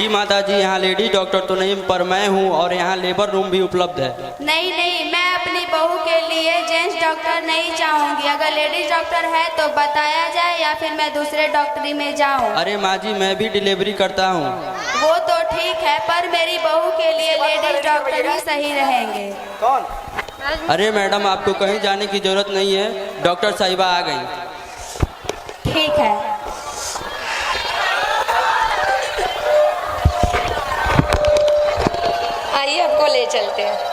जी माता जी, यहाँ ladies doctor तो नहीं पर मैं हूँ और यहाँ लेबर रूम भी उपलब्ध है। नहीं नहीं, मैं अपनी बहू के लिए जेंट्स डॉक्टर नहीं चाहूँगी। अगर लेडीज डॉक्टर है तो बताया जाए या फिर मैं दूसरे डॉक्टरी में जाऊँ। अरे माँ जी, मैं भी डिलीवरी करता हूँ। वो तो ठीक है, पर मेरी बहू के लिए लेडीज डॉक्टर ही सही रहेंगे। कौन? अरे मैडम, आपको कहीं जाने की जरूरत नहीं है, डॉक्टर साहिबा आ गई। ठीक है। आइए आपको ले चलते हैं।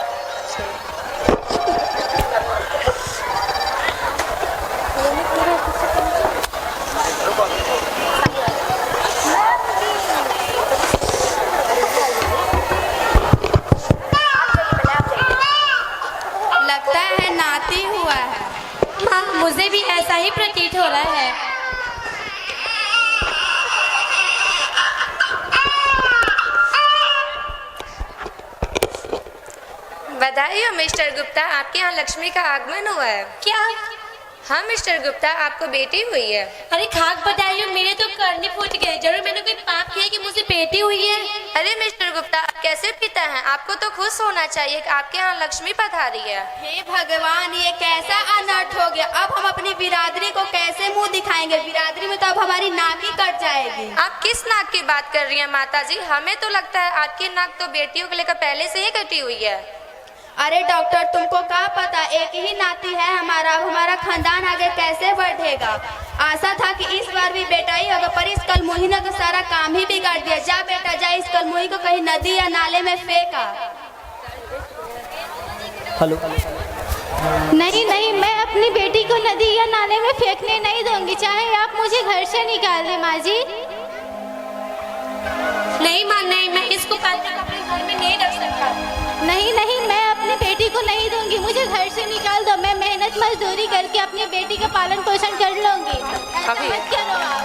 लगता है नाती हुआ है। हाँ, मुझे भी ऐसा ही प्रतीत हो रहा है। बधाई हो मिस्टर गुप्ता, आपके यहाँ लक्ष्मी का आगमन हुआ है। क्या? हाँ मिस्टर गुप्ता, आपको बेटी हुई है। अरे खाक बताइए, मेरे तो करने फूट गए। जरूर मैंने कोई पाप किया कि मुझे बेटी हुई है। अरे मिस्टर गुप्ता, आप कैसे पिता हैं? आपको तो खुश होना चाहिए कि आपके यहाँ लक्ष्मी पधारी है। हे भगवान, ये कैसा अनर्थ हो गया। अब हम अपनी बिरादरी को कैसे मुंह दिखाएंगे? बिरादरी में तो अब हमारी नाक ही कट जाएगी। आप किस नाक की बात कर रही हैं माता जी? हमें तो लगता है आपकी नाक तो बेटियों को लेकर पहले से ही कटी हुई है। अरे डॉक्टर, तुमको क्या पता, एक ही नाती है हमारा। अब हमारा खानदान आगे कैसे बढ़ेगा? आशा था कि इस बार भी बेटा ही होगा, पर इस कलमुही ने तो सारा काम ही बिगाड़ दिया। जा बेटा जा, इस कलमुही को कहीं नदी या नाले में फेंका। हेलो। नहीं नहीं, मैं अपनी बेटी को नदी या नाले में फेंकने नहीं दूंगी, चाहे आप मुझे घर से निकाल दें। माँ जी नहीं माँ, नहीं, मैं इसको कल तक अपने घर में नहीं रख सकता। नहीं नहीं, मैं अपनी बेटी को नहीं दूंगी, मुझे घर से निकाल दो। मैं मेहनत मजदूरी करके अपनी बेटी का पालन पोषण कर लूंगी। ऐसा मत करो आप।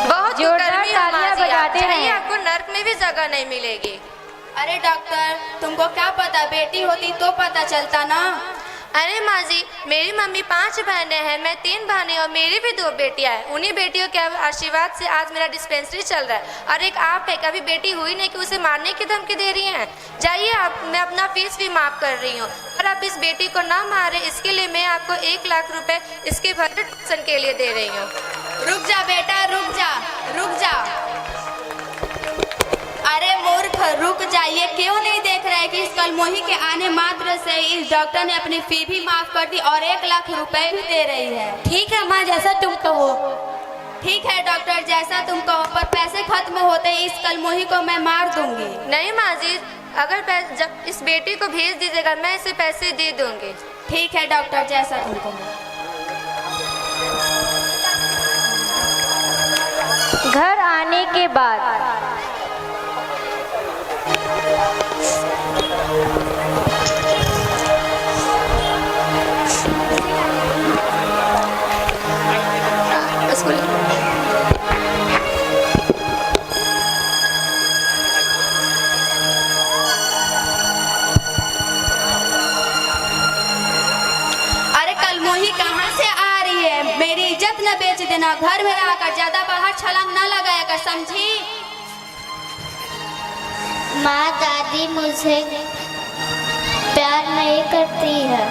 बहुत जोरदार गर्मी है तालियां माँ जी, बजाते आप चाहिए हैं। आपको नर्क में भी जगह नहीं मिलेगी। अरे डॉक्टर, तुमको क्या पता, बेटी होती तो पता चलता ना। अरे माँ जी, मेरी मम्मी 5 बहनें हैं, मैं 3 बहनें और मेरी भी 2 बेटियां हैं। उन्हीं बेटियों के आशीर्वाद से आज मेरा डिस्पेंसरी चल रहा है। और एक आप है, कभी बेटी हुई नहीं कि उसे मारने की धमकी दे रही हैं। जाइए आप, मैं अपना फीस भी माफ कर रही हूँ। और आप इस बेटी को ना मारे, इसके लिए मैं आपको 1 लाख रुपए इसके भरण पोषण के लिए दे रही हूँ। रुक जा बेटा, रुक जा, रुक जा। अरे मूर्ख, रुक जाइए। क्यों नहीं देख रहे कि इस कलमोही के आने मात्र से इस डॉक्टर ने अपनी फी भी माफ कर दी और 1 लाख रुपए भी दे रही है। ठीक है माँ, जैसा तुम कहो। ठीक है डॉक्टर, जैसा तुम कहो, पर पैसे खत्म होते ही इस कलमोही को मैं मार दूंगी। नहीं माँ जी, अगर जब इस बेटी को भेज दीजिएगा, मैं इसे पैसे दे दूंगी। ठीक है डॉक्टर, जैसा तुम कहो। घर आने के बाद अरे कलमोही कहाँ से आ रही है? मेरी इज्जत न बेच देना। घर में आकर ज्यादा बाहर छलांग न लगाया कर, समझी? माँ, दादी मुझे प्यार नहीं करती है।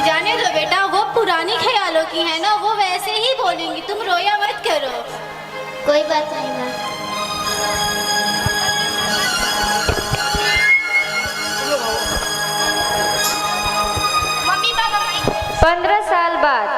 जाने दो बेटा, वो पुरानी ख्यालों की है ना, वो वैसे ही बोलेंगी। तुम रोया मत करो। कोई बात नहीं माँ। 15 साल बाद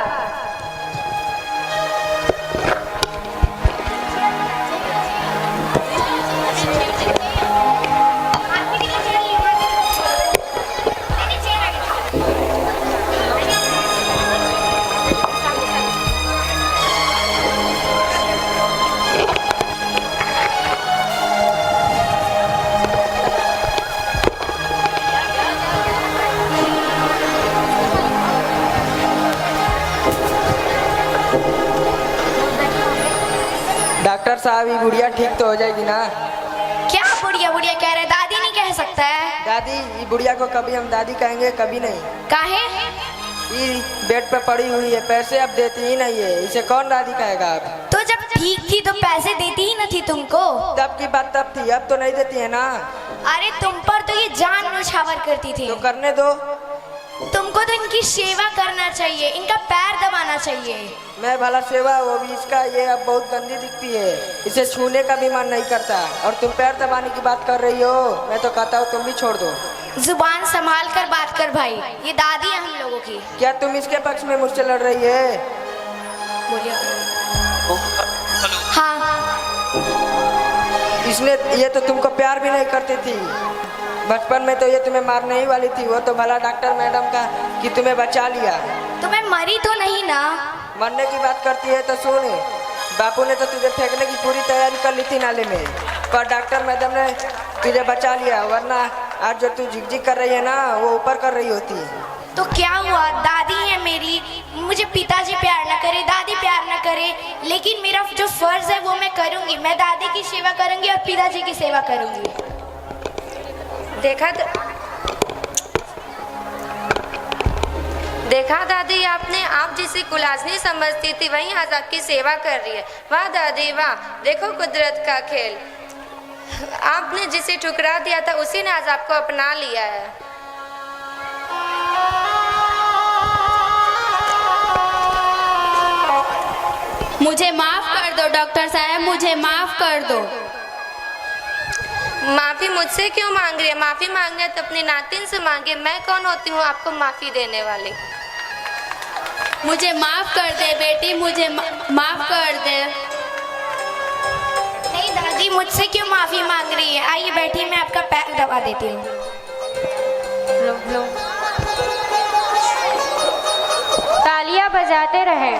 डॉक्टर साहब, ये गुड़िया ठीक तो हो जाएगी ना? क्या बुढ़िया बुढ़िया कह रहे? दादी नहीं कह सकता है। दादी, ये गुड़िया को कभी हम दादी कहेंगे, कभी नहीं। काहे? ये बेड पे पड़ी हुई है, पैसे अब देती ही नहीं है, इसे कौन दादी कहेगा? आप तो जब ठीक थी तो पैसे देती ही न थी तुमको। तब की बात तब थी, अब तो नहीं देती है ना। अरे तुम पर तो ये जान न्यौछावर करती थी। तो करने दो। तुमको तो इनकी सेवा करना चाहिए, इनका पैर दबाना चाहिए। मैं भला सेवा, वो भी इसका। ये अब बहुत गंदी दिखती है, इसे छूने का भी मन नहीं करता। और तुम पैर दबाने की बात कर रही हो, मैं तो कहता हूँ तुम भी छोड़ दो। जुबान संभाल कर बात कर भाई, ये दादी है हम लोगों की। क्या तुम इसके पक्ष में मुझसे लड़ रही है? बोलिए। हाँ। इसने ये तो तुमको प्यार भी नहीं करती थी। बचपन में तो ये तुम्हें मारने ही वाली थी। वो तो भला डॉक्टर मैडम का कि तुम्हें बचा लिया। तो मैं मरी तो नहीं ना। मरने की बात करती है तो सुन, बापू ने तो तुझे फेंकने की पूरी तैयारी कर ली थी नाले में, पर डॉक्टर मैडम ने तुझे बचा लिया। वरना आज जो तू झिकझिक कर रही है ना, वो ऊपर कर रही होती। तो क्या हुआ, दादी है मेरी, मुझे पिताजी प्यार न करे, दादी प्यार न करे, लेकिन मेरा जो फर्ज है वो मैं करूंगी। मैं दादी की सेवा करूंगी और पिताजी की सेवा करूंगी। देखा दादी, आपने आप जिसे कुलाजनी समझती थी वही आज आपकी सेवा कर रही है। वाह दादी वाह, देखो कुदरत का खेल। आपने जिसे ठुकरा दिया था उसी ने आज आपको अपना लिया है। मुझे माफ कर दो डॉक्टर साहब, मुझे माफ कर दो। माफी मुझसे क्यों मांग रही है? माफी मांगनी है तो अपनी नातिन से मांगे। मैं कौन होती हूँ आपको माफी देने वाली? मुझे माफ कर दे बेटी, मुझे माफ कर दे। नहीं दादी, मुझसे क्यों माफी मांग रही है? आइए बैठिए, मैं आपका पैर दबा देती हूँ। तालियां बजाते रहे।